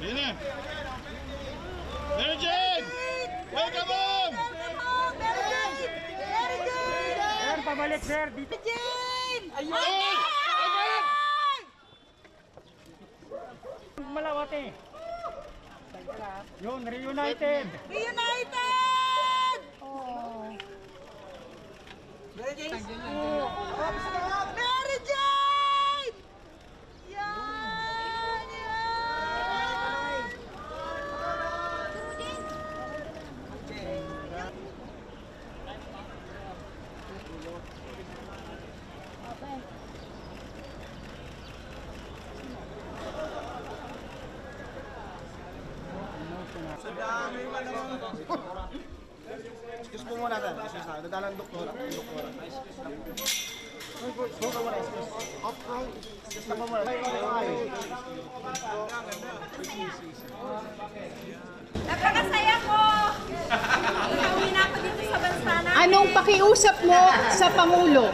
Yun na. Mary Jane! Welcome home! Mary Jane! Mary Jane! Sir, pabalik sir. Dito. Mary Jane! Ayun! Malawate. Yun, reunited. Reunited! Mary Jane! Mary Jane! Yan! Yan! Excuse po muna tayo. Excuse na. Dadalang doktora. Doktora. Excuse ka muna. Excuse ka muna. Napakasaya ko! Nakauwi na ako dito sa bansa namin. Anong pakiusap mo sa Pangulo?